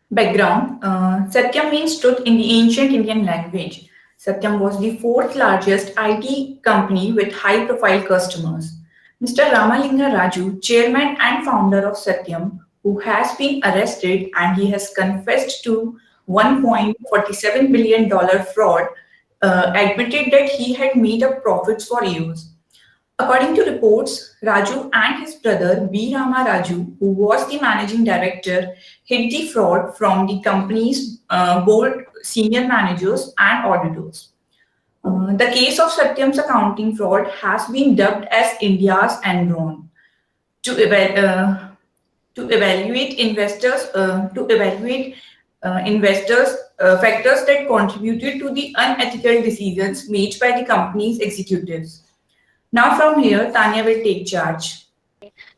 Background Satyam means truth in the ancient Indian language. Satyam was the fourth largest IT company with high profile customers. Mr. Ramalinga Raju, chairman and founder of Satyam, who has been arrested and he has confessed to $1.47 billion fraud, admitted that he had made up profits for years. According to reports, Raju and his brother B. Rama Raju, who was the managing director, hid the fraud from the company's board senior managers and auditors. The case of Satyam's accounting fraud has been dubbed as India's Enron. To, to evaluate investors factors that contributed to the unethical decisions made by the company's executives. Now, from here, Tanya will take charge.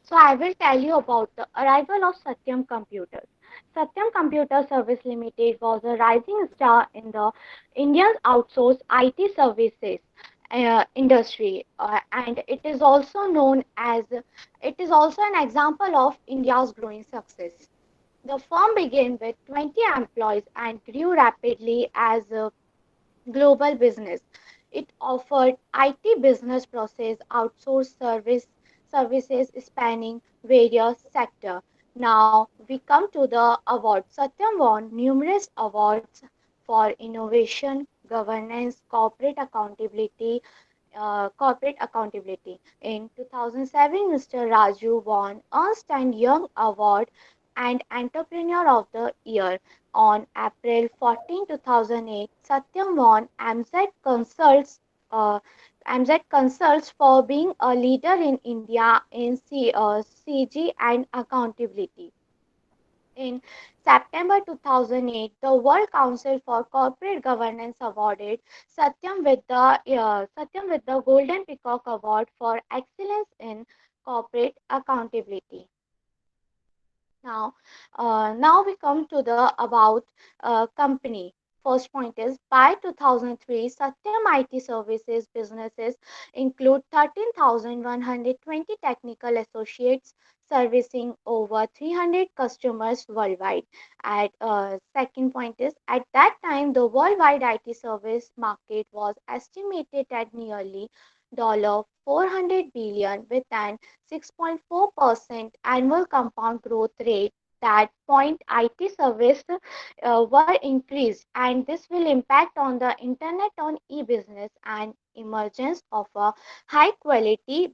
So I will tell you about the arrival of Satyam Computers. Satyam Computer Service Limited was a rising star in the India's outsourced IT services industry, and it is also an example of India's growing success. The firm began with 20 employees and grew rapidly as a global business. It offered IT business process outsourced services spanning various sectors. Now we come to the awards. Satyam won numerous awards for innovation, governance, corporate accountability. In 2007, Mr. Raju won Ernst and Young Award and Entrepreneur of the Year. On April 14, 2008, Satyam won uh, MZ Consults for being a leader in India in CG and accountability. In September 2008, the World Council for Corporate Governance awarded Satyam with the Golden Peacock Award for excellence in corporate accountability. Now, now we come to the about company. First point is by 2003, Satyam IT services businesses include 13,120 technical associates servicing over 300 customers worldwide. At second point is at that time the worldwide IT service market was estimated at nearly $400 billion with an 6.4% annual compound growth rate. That point IT service were increased, and this will impact on the internet on e-business and emergence of uh, a high quality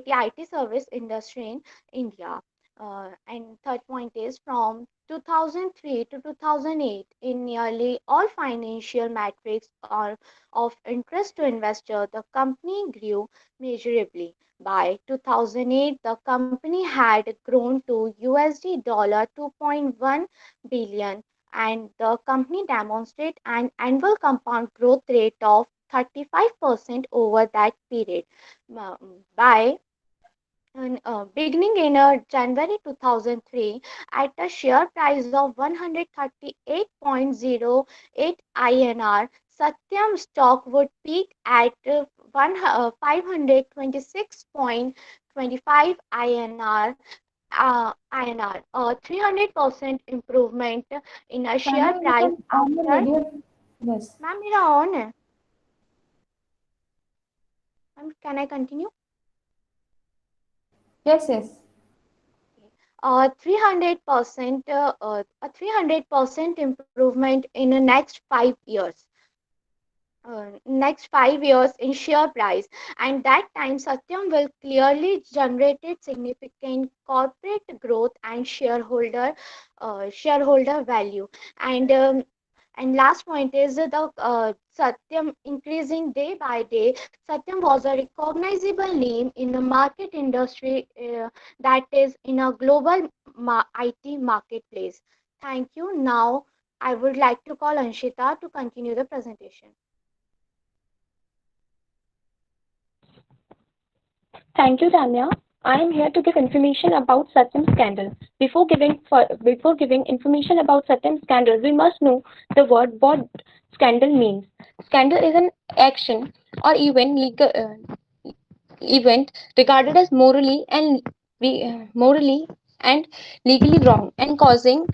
IT service industry in India. And third point is from 2003 to 2008, in nearly all financial metrics are of interest to investor, the company grew measurably. By 2008, the company had grown to USD dollar 2.1 billion, and the company demonstrated an annual compound growth rate of 35% over that period. By beginning in January 2003, at a share price of 138.08 INR, Satyam stock would peak at 526.25 INR, a 300% improvement in a share Tanya, you price can on the after. radio. Yes. Ma'am, मेरा on है. Ma'am, can I continue? Yes, yes. 300% improvement in the next 5 years in share price, and that time Satyam will clearly generated significant corporate growth and shareholder value. And um, and last point is the Satyam increasing day by day. Satyam was a recognizable name in the market industry, that is in a global IT marketplace. Thank you. Now I would like to call Anshita to continue the presentation. Thank you, Tanya. I am here to give information about Satyam scandal. Before giving information about Satyam scandal, we must know the word what scandal means. Scandal is an action or event regarded as morally and legally wrong and causing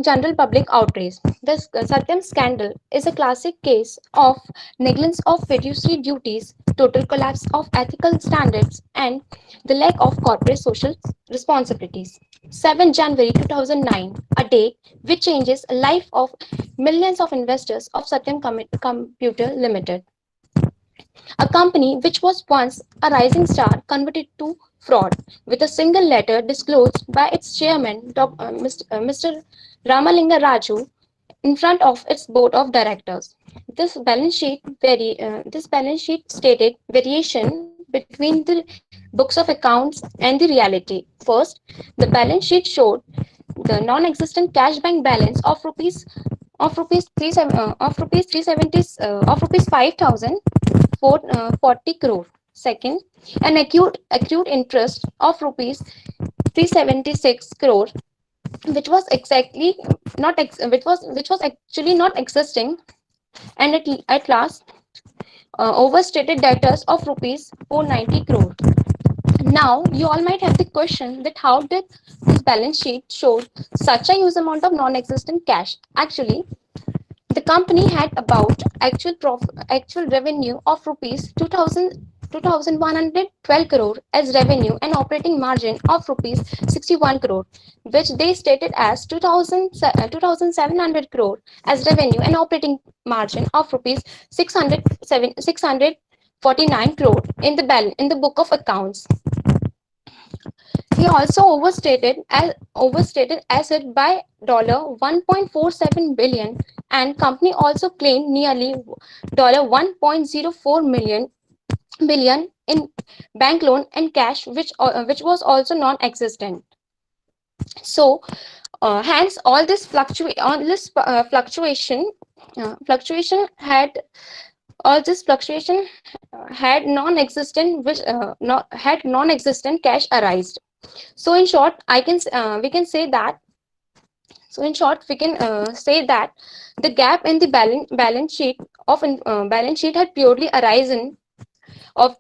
general public outrage. The Satyam scandal is a classic case of negligence of fiduciary duties, total collapse of ethical standards, and the lack of corporate social responsibilities. 7 January 2009, a day which changes the life of millions of investors of Satyam Computer Limited, a company which was once a rising star converted to fraud with a single letter disclosed by its chairman, Mr. Ramalinga Raju, in front of its board of directors. This balance sheet stated variation between the books of accounts and the reality. First, the balance sheet showed the non-existent cash bank balance of rupees 370 of rupees 5,440 crore. Second, an accrued interest of rupees 376 crore, which was exactly not which was actually not existing, and at last overstated debtors of rupees 490 crore. Now, you all might have the question that how did this balance sheet show such a huge amount of non-existent cash? Actually, the company had about actual revenue of rupees 2,112 crore as revenue and operating margin of rupees 61 crore, which they stated as 2,700 crore as revenue and operating margin of rupees 649 crore in the book of accounts. He also overstated asset by $1.47 billion, and company also claimed nearly $1.04 billion in bank loan and cash, which was also non-existent. So, hence all this fluctuation had non-existent cash arised. So in short, we can say that the gap in the balance sheet had purely arisen on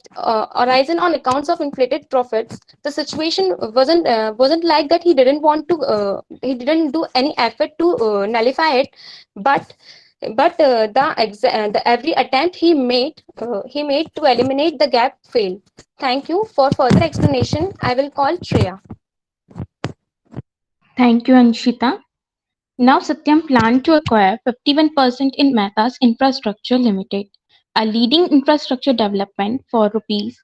accounts of inflated profits. The situation wasn't like that he didn't do any effort to nullify it, but the every attempt he made to eliminate the gap failed. Thank you. For further explanation, I will call Shreya. Thank you, Anshita. Now Satyam planned to acquire 51% in Mehta's Infrastructure Limited, a leading infrastructure development for rupees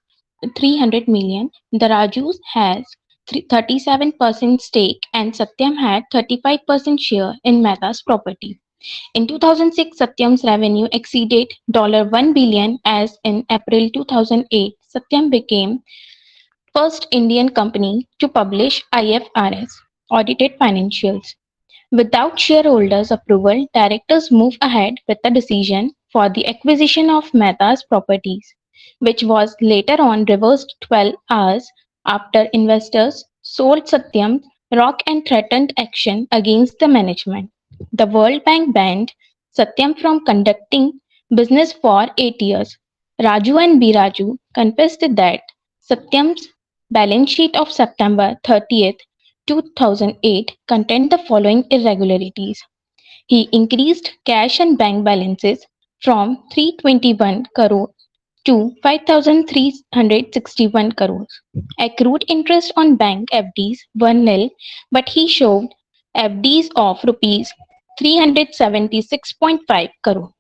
300 million. The Rajus has 37% stake and Satyam had 35% share in Mehta's property. In 2006, Satyam's revenue exceeded $1 billion as in April 2008, Satyam became first Indian company to publish IFRS audited financials. Without shareholders' approval, directors moved ahead with the decision for the acquisition of Mehta's properties, which was later on reversed 12 hours after investors sold Satyam rock and threatened action against the management. The World Bank banned Satyam from conducting business for 8 years. Raju and Biraju confessed that Satyam's balance sheet of September 30th, 2008 contained the following irregularities. He increased cash and bank balances from 321 crore to 5,361 crores. Accrued interest on bank FDs were nil, but he showed FDs of rupees 376.5 crore.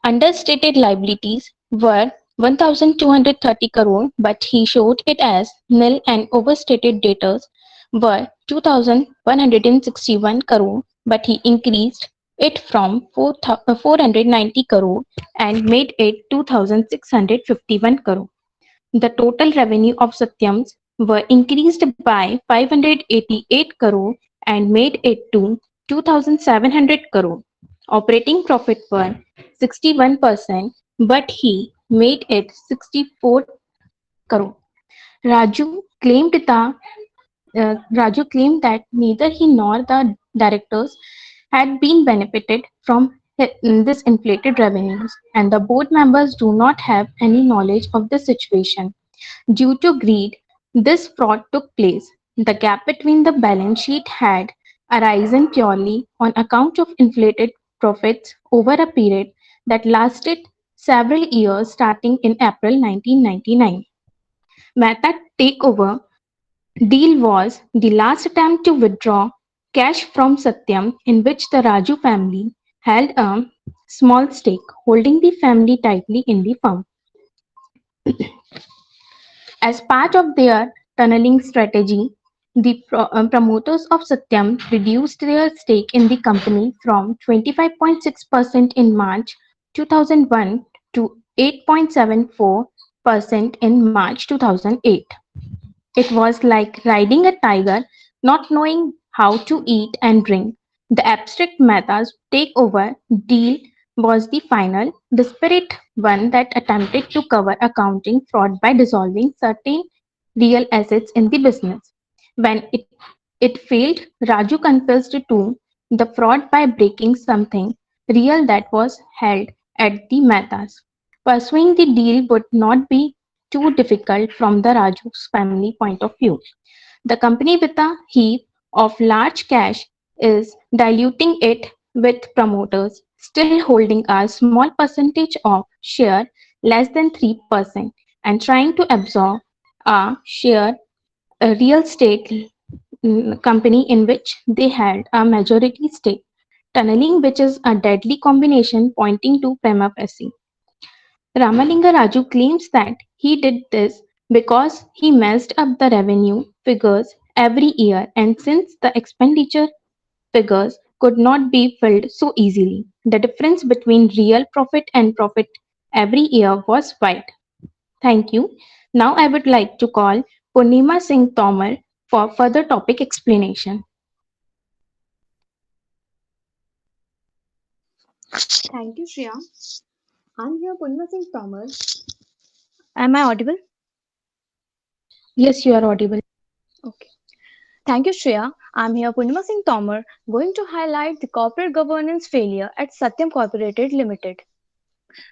Understated liabilities were 1,230 crore, but he showed it as nil, and overstated debtors were 2,161 crore, but he increased it from 490 crore and made it 2,651 crore. The total revenue of Satyams were increased by 588 crore and made it to 2,700 crore. Operating profit were 61%, but he made it 64 crore. Raju claimed that neither he nor the directors had been benefited from this inflated revenues, and the board members do not have any knowledge of the situation. Due to greed, this fraud took place. The gap between the balance sheet had arisen purely on account of inflated profits over a period that lasted several years starting in April 1999. Mehta takeover deal was the last attempt to withdraw cash from Satyam, in which the Raju family held a small stake, holding the family tightly in the firm. As part of their tunneling strategy, the promoters of Satyam reduced their stake in the company from 25.6% in March 2001 to 8.74% in March 2008. It was like riding a tiger, not knowing how to eat and drink. The abstract Mehta's takeover deal was the final, desperate one that attempted to cover accounting fraud by dissolving certain real assets in the business. When it failed, Raju confessed to the fraud by breaking something real that was held at the Mehtas. Pursuing the deal would not be too difficult from the Raju's family point of view. The company with a heap of large cash is diluting it with promoters still holding a small percentage of share less than 3% and trying to absorb a real estate company in which they held a majority stake, tunneling which is a deadly combination pointing to prima facie. Ramalinga Raju claims that he did this because he messed up the revenue figures every year and since the expenditure figures could not be filled so easily, the difference between real profit and profit every year was wide. Thank you. Now I would like to call Purnima Singh Tomar for further topic explanation. Thank you, Shreya. I'm here, Purnima Singh Tomar. Am I audible? Yes, you are audible. Okay. Thank you, Shreya. I'm here, Purnima Singh Tomar, going to highlight the corporate governance failure at Satyam Corporated Limited.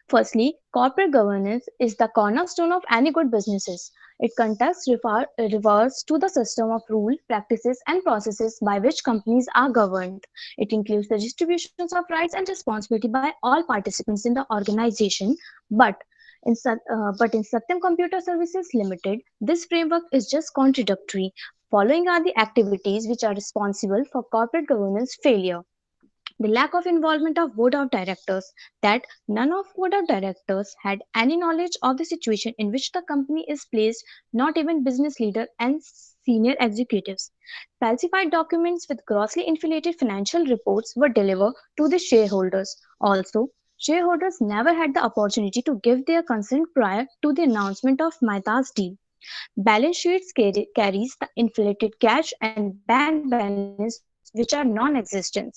Firstly, corporate governance is the cornerstone of any good businesses. It context refers to the system of rules, practices, and processes by which companies are governed. It includes the distributions of rights and responsibility by all participants in the organization. But in Satyam Computer Services Limited, this framework is just contradictory. Following are the activities which are responsible for corporate governance failure: the lack of involvement of board of directors, that none of board of directors had any knowledge of the situation in which the company is placed, not even business leader and senior executives. Falsified documents with grossly inflated financial reports were delivered to the shareholders. Also, shareholders never had the opportunity to give their consent prior to the announcement of Mehta's deal. Balance sheets carries the inflated cash and bank balance which are non-existent.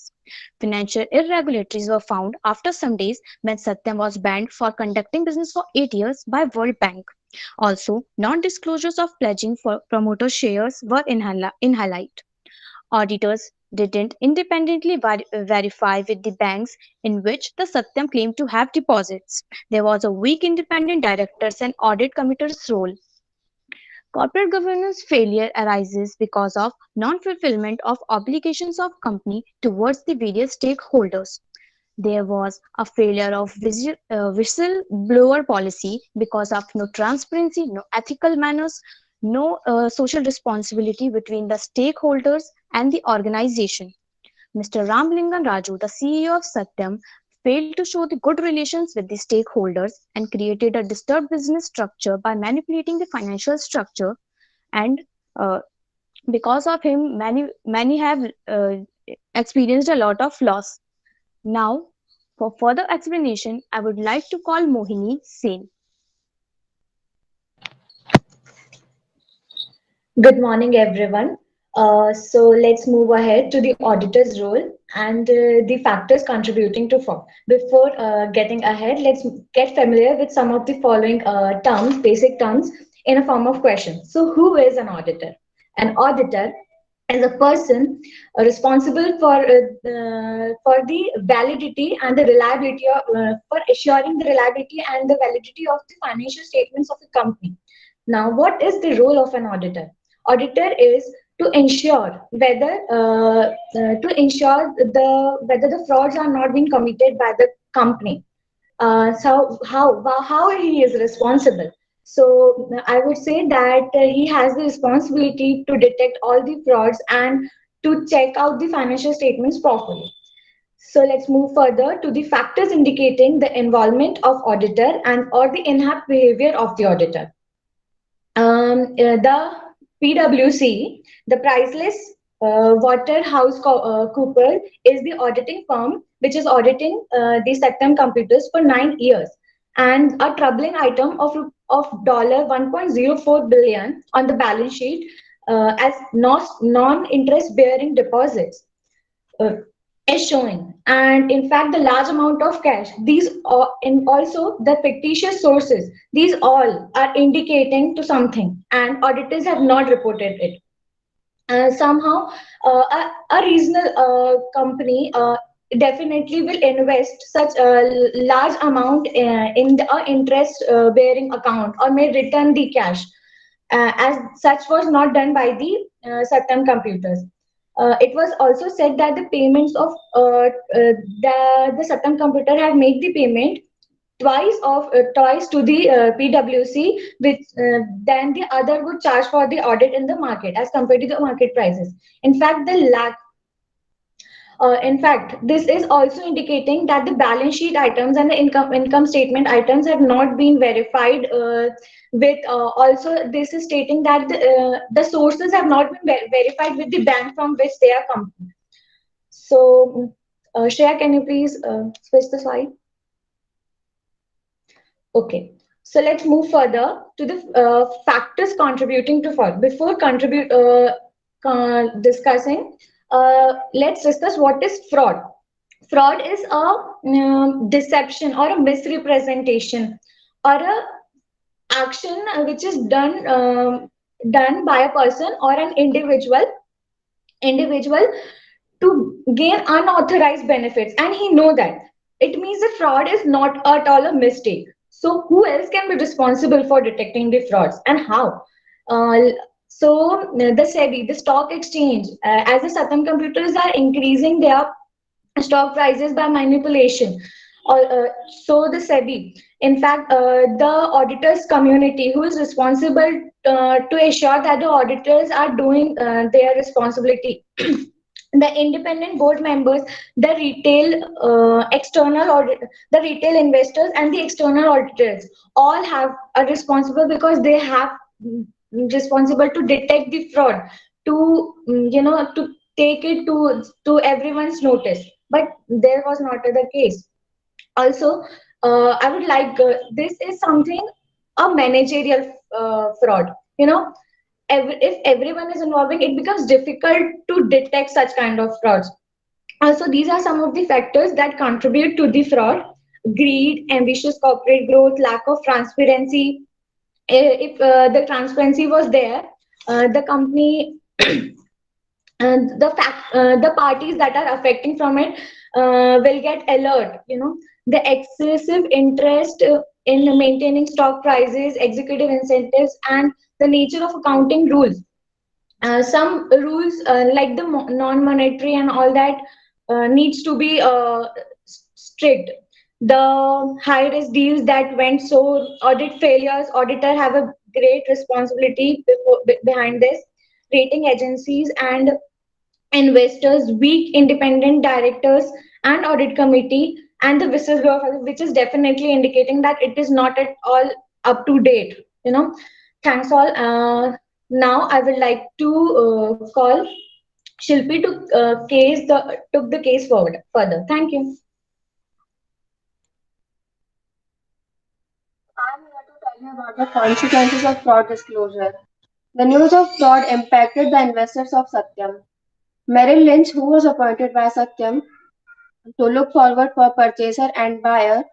Financial irregularities were found after some days when Satyam was banned for conducting business for 8 years by World Bank. Also, non-disclosures of pledging for promoter shares were in highlight. Auditors didn't independently verify with the banks in which the Satyam claimed to have deposits. There was a weak independent directors and audit committee's role. Corporate governance failure arises because of non-fulfillment of obligations of company towards the various stakeholders. There was a failure of whistleblower policy because of no transparency, no ethical manners, no social responsibility between the stakeholders and the organization. Mr. Ramlingan Raju, the CEO of Satyam, failed to show the good relations with the stakeholders and created a disturbed business structure by manipulating the financial structure. And because of him, many have experienced a lot of loss. Now, for further explanation, I would like to call Mohini Sen. Good morning, everyone. So let's move ahead to the auditor's role and the factors contributing to fraud. Before getting ahead, let's get familiar with some of the following terms, basic terms, in a form of question. So, who is an auditor? An auditor is a person responsible for the validity and the reliability of, for assuring the reliability and the validity of the financial statements of a company. Now, what is the role of an auditor? Auditor is to ensure whether the frauds are not being committed by the company. How he is responsible. So I would say that he has the responsibility to detect all the frauds and to check out the financial statements properly. So let's move further to the factors indicating the involvement of auditor and or the inherent behavior of the auditor. The PwC, the Priceless Waterhouse Cooper, is the auditing firm which is auditing the Satyam Computers for 9 years, and a troubling item of $1.04 billion on the balance sheet as non-interest bearing deposits. Is showing, and in fact the large amount of cash, these are, and also the fictitious sources, these all are indicating to something, and auditors have not reported it. Somehow a regional company definitely will invest such a large amount in the interest bearing account or may return the cash, as such was not done by the Satyam Computers. It was also said that the payments of the Satyam Computer have made the payment twice to the PwC, which then the other would charge for the audit in the market as compared to the market prices. In fact, this is also indicating that the balance sheet items and the income statement items have not been verified. Also, this is stating that the sources have not been verified with the bank from which they are coming. So, Shreya, can you please switch the slide? Okay. So let's move further to the factors contributing to fraud. Before discussing, let's discuss what is fraud. Fraud is a deception or a misrepresentation or a action which is done by a person or an individual to gain unauthorized benefits, and he know that. It means the fraud is not at all a mistake. So who else can be responsible for detecting the frauds, and how? The SEBI, the stock exchange, as the Satyam Computers are increasing their stock prices by manipulation. So the SEBI, in fact, the auditors community who is responsible to ensure that the auditors are doing their responsibility. The independent board members, the retail the retail investors, and the external auditors all have a responsible, because they have responsible to detect the fraud, to to take it to everyone's notice. But there was not the case. Also, I would like this is something a managerial fraud. If everyone is involving, it becomes difficult to detect such kind of frauds. Also, these are some of the factors that contribute to the fraud: greed, ambitious corporate growth, lack of transparency. If the transparency was there, the company and the parties that are affecting from it will get alert. The excessive interest in maintaining stock prices, executive incentives, and the nature of accounting rules. Some rules like the non-monetary and all that needs to be strict. The high risk deals that went so audit failures, auditor have a great responsibility behind this. Rating agencies and investors, weak independent directors and audit committee, and the whistleblower, which is definitely indicating that it is not at all up to date. Thanks all. Now I would like to call Shilpi to took the case forward further. Thank you. I'm here to tell you about the consequences of fraud disclosure. The news of fraud impacted the investors of Satyam. Merrill Lynch, who was appointed by Satyam to look forward for purchaser and buyer,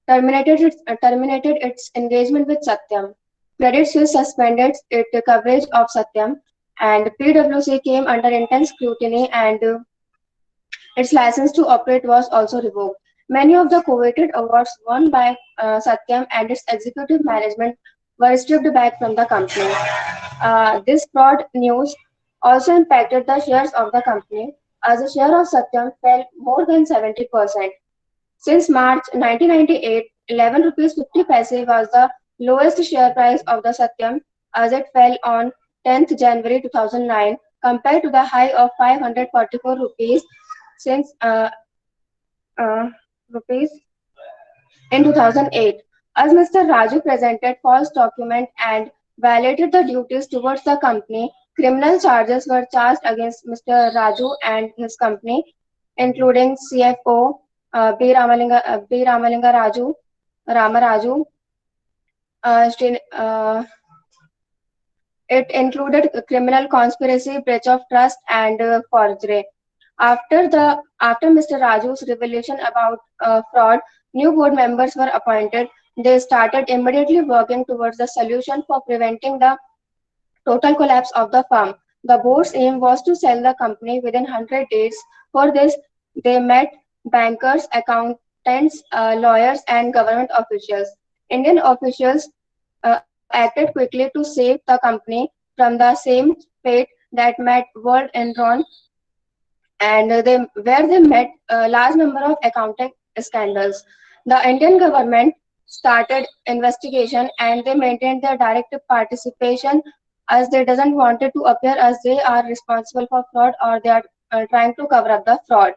terminated its engagement with Satyam. Credit Suisse suspended its coverage of Satyam, and PwC came under intense scrutiny, and its license to operate was also revoked. Many of the coveted awards won by Satyam and its executive management were stripped back from the company. This fraud news also impacted the shares of the company, as the share of Satyam fell more than 70%. Since March 1998, 11 rupees 50 paise was the lowest share price of the Satyam, as it fell on 10th January 2009 compared to the high of 544 rupees since uh, rupees in 2008. As Mr. Raju presented false document and violated the duties towards the company, criminal charges were charged against Mr. Raju and his company, including CFO B. Ramalinga Raju, Ramaraju. It included criminal conspiracy, breach of trust, and forgery. After Mr. Raju's revelation about fraud, new board members were appointed. They started immediately working towards the solution for preventing the total collapse of the firm. The board's aim was to sell the company within 100 days. For this, they met bankers, accountants, lawyers, and government officials. Indian officials acted quickly to save the company from the same fate that met World Enron, and where they met a large number of accounting scandals. The Indian government started investigation and they maintained their direct participation, as they doesn't wanted to appear as they are responsible for fraud, or they are trying to cover up the fraud.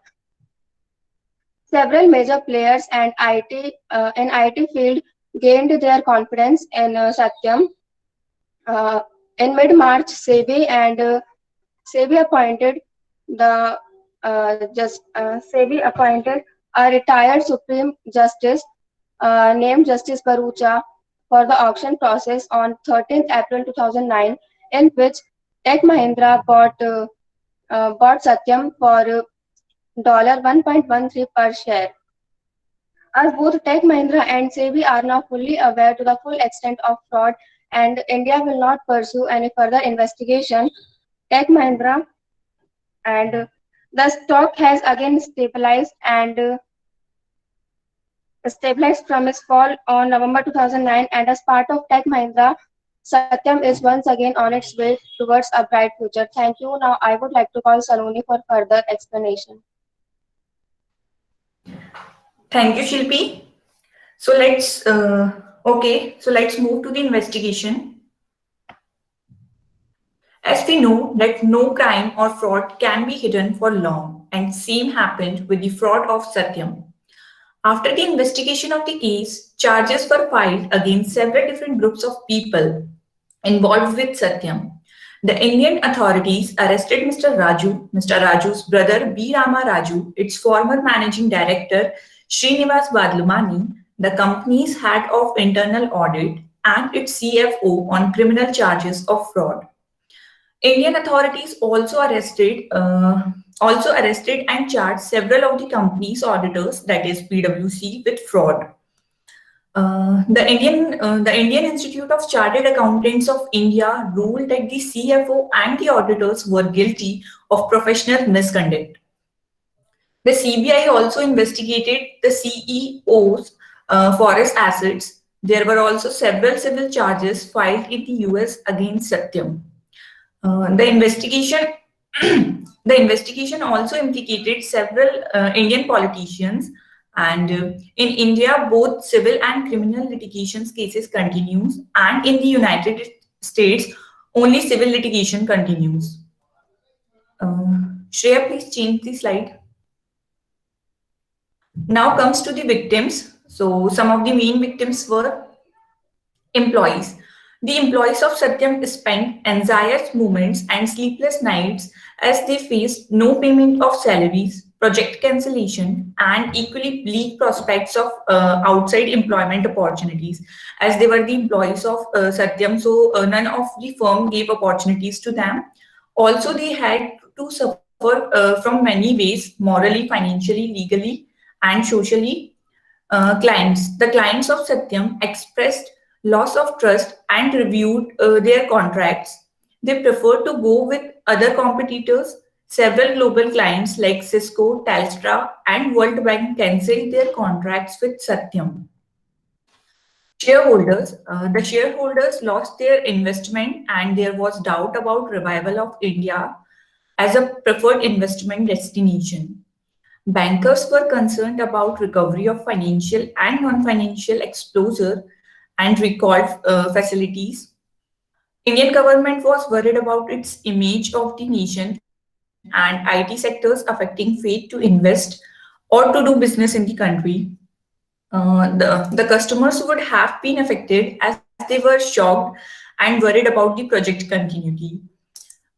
Several major players and in IT field gained their confidence in Satyam. In mid-March, SEBI appointed the SEBI appointed a retired Supreme Justice named Justice Barucha for the auction process on 13th April 2009, in which Tech Mahindra bought Satyam for $1.13 per share. As both Tech Mahindra and SEBI are now fully aware to the full extent of fraud and India will not pursue any further investigation, Tech Mahindra and the stock has again stabilized from its fall on November 2009, and as part of Tech Mahindra, Satyam is once again on its way towards a bright future. Thank you. Now I would like to call Saloni for further explanation. Thank you, Shilpi. So let's move to the investigation. As we know that no crime or fraud can be hidden for long, and same happened with the fraud of Satyam. After the investigation of the case, charges were filed against several different groups of people involved with Satyam. The Indian authorities arrested Mr. Raju's brother B. Rama Raju, its former managing director Srinivas Vadlumani, the company's head of internal audit, and its CFO on criminal charges of fraud. Indian authorities also arrested and charged several of the company's auditors, that is PwC, with fraud. The Indian Institute of Chartered Accountants of India ruled that the CFO and the auditors were guilty of professional misconduct. The CBI also investigated the CEO's forest assets. There were also several civil charges filed in the US against Satyam. The investigation also implicated several Indian politicians, and in India, both civil and criminal litigations cases continues, and in the United States, only civil litigation continues. Shreya, please change the slide. Now comes to the victims. So some of the main victims were employees. The employees of Satyam spent anxious moments and sleepless nights as they faced no payment of salaries, project cancellation, and equally bleak prospects of outside employment opportunities, as they were the employees of Satyam. So none of the firm gave opportunities to them. Also, they had to suffer from many ways: morally, financially, legally, and socially. The clients of Satyam expressed loss of trust and reviewed their contracts. They preferred to go with other competitors. Several global clients like Cisco, Telstra, and World Bank cancelled their contracts with Satyam. The shareholders lost their investment, and there was doubt about revival of India as a preferred investment destination. Bankers were concerned about recovery of financial and non-financial exposure and recalled facilities. Indian government was worried about its image of the nation and IT sectors affecting faith to invest or to do business in the country. The customers would have been affected as they were shocked and worried about the project continuity.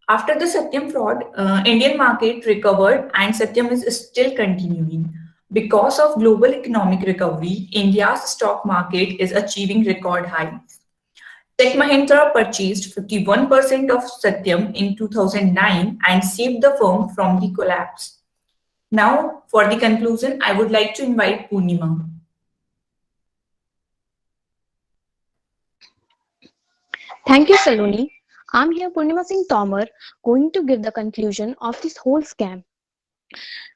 After the Satyam fraud, Indian market recovered and Satyam is still continuing. Because of global economic recovery, India's stock market is achieving record highs. Tech Mahindra purchased 51% of Satyam in 2009 and saved the firm from the collapse. Now, for the conclusion, I would like to invite Purnima. Thank you, Saloni. I'm here, Purnima Singh Tomar, going to give the conclusion of this whole scam.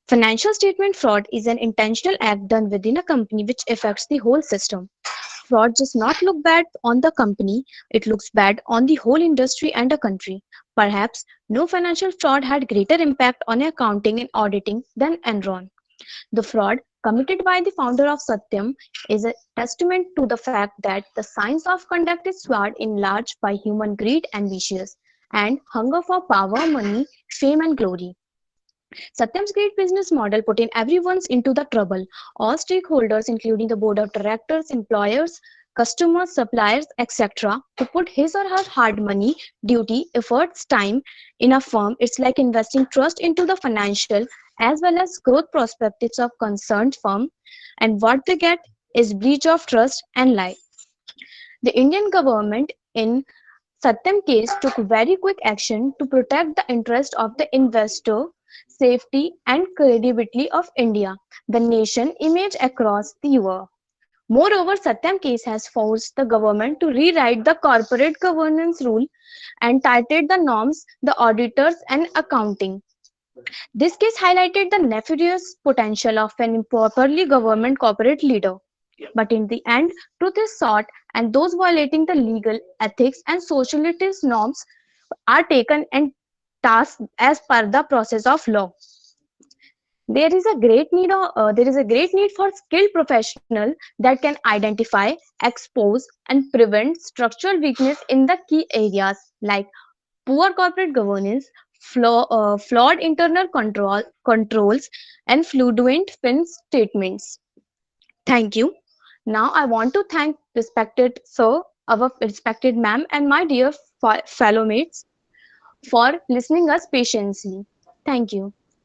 Financial statement fraud is an intentional act done within a company which affects the whole system. Fraud does not look bad on the company, it looks bad on the whole industry and a country. Perhaps no financial fraud had greater impact on accounting and auditing than Enron. The fraud committed by the founder of Satyam is a testament to the fact that the science of conduct is swayed in large by human greed and vicious and hunger for power, money, fame, and glory. Satyam's great business model put in everyone's into the trouble. All stakeholders, including the board of directors, employers, customers, suppliers, etc., to put his or her hard money, duty, efforts, time in a firm. It's like investing trust into the financial as well as growth prospects of concerned firm, and what they get is breach of trust and lie. The Indian government in Satyam case took very quick action to protect the interest of the investor, safety and credibility of India, the nation image across the world. Moreover, Satyam case has forced the government to rewrite the corporate governance rule and tighten the norms, the auditors and accounting. This case highlighted the nefarious potential of an improperly governed corporate leader. But in the end, truth is sought, and those violating the legal, ethics, and socialist norms are taken and tasked as per the process of law. There is a great need for skilled professional that can identify, expose, and prevent structural weakness in the key areas like poor corporate governance, flawed internal controls, and fraudulent fin statements. Thank you. Now I want to thank respected sir, our respected ma'am, and my dear fellow mates for listening us patiently. Thank you.